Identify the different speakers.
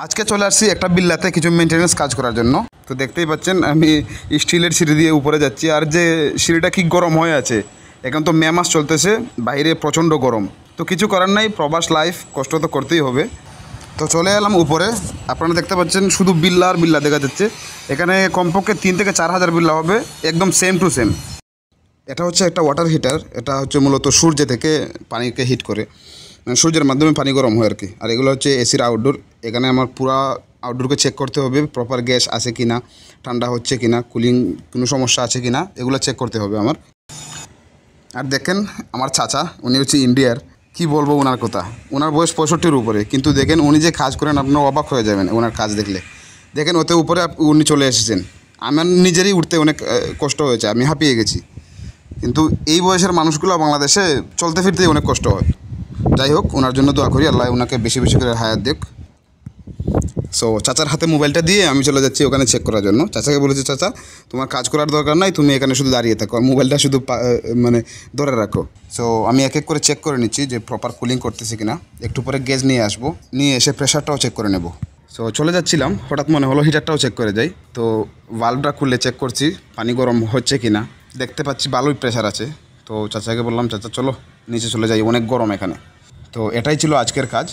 Speaker 1: আজকে চলে আসছি একটা বিল্লাতে কিছু মেনটেনেন্স কাজ করার জন্য। তো দেখতেই পাচ্ছেন আমি স্টিলের সিঁড়ি দিয়ে উপরে যাচ্ছি, আর যে সিঁড়িটা কি গরম হয়ে আছে। এখন তো মে মাস চলতেছে, বাইরে প্রচণ্ড গরম। তো কিছু করার নাই, প্রবাস লাইফ, কষ্ট তো করতেই হবে। তো চলে এলাম উপরে। আপনারা দেখতে পাচ্ছেন শুধু বিল্লা আর বিল্লা দেখা যাচ্ছে। এখানে কমপক্ষে 3 থেকে 4 হাজার বিল্লা হবে, একদম সেম টু সেম। এটা হচ্ছে একটা ওয়াটার হিটার। এটা হচ্ছে মূলত সূর্য থেকে পানিকে হিট করে, মানে সূর্যের মাধ্যমে পানি গরম হয় আর কি। আর এগুলো হচ্ছে এসির আউটডোর। এখানে আমার পুরা আউটডোরকে চেক করতে হবে, প্রপার গ্যাস আছে কি না, ঠান্ডা হচ্ছে কি না, কুলিং কোনো সমস্যা আছে কি না, এগুলো চেক করতে হবে আমার। আর দেখেন আমার চাচা, উনি হচ্ছে ইন্ডিয়ার। কি বলবো ওনার কথা, ওনার বয়স 65-র উপরে, কিন্তু দেখেন উনি যে কাজ করেন আপনারা অবাক হয়ে যাবেন ওনার কাজ দেখলে। দেখেন ওতে উপরে উনি চলে এসেছেন। আমার নিজেরই উঠতে অনেক কষ্ট হয়েছে, আমি হাঁপিয়ে গেছি। কিন্তু এই বয়সের মানুষগুলো বাংলাদেশে চলতে ফিরতেই অনেক কষ্ট হয়। যাই হোক, ওনার জন্য দোয়া করি, আল্লাহ ওনাকে বেশি বেশি করে হায়াত দিক। সো চাচার হাতে মোবাইলটা দিয়ে আমি চলে যাচ্ছি ওখানে চেক করার জন্য। চাচাকে বলেছি, চাচা তোমার কাজ করার দরকার নাই, তুমি এখানে শুধু দাঁড়িয়ে থাকো, মোবাইলটা শুধু মানে ধরে রাখো। সো আমি এক এক করে চেক করে নিচ্ছি যে প্রপার কুলিং করতেছে কিনা। একটু পরে গেজ নিয়ে আসবো, নিয়ে এসে প্রেশারটাও চেক করে নেব। সো চলে যাচ্ছিলাম, হঠাৎ মনে হলো হিটারটাও চেক করে যাই। তো ভালভটা খুলে চেক করছি পানি গরম হচ্ছে কিনা। দেখতে পাচ্ছি ভালোই প্রেশার আছে। তো চাচাকে বললাম, চাচা চলো নিচে চলে যাই, অনেক গরম এখানে। তো এটাই ছিল আজকের কাজ।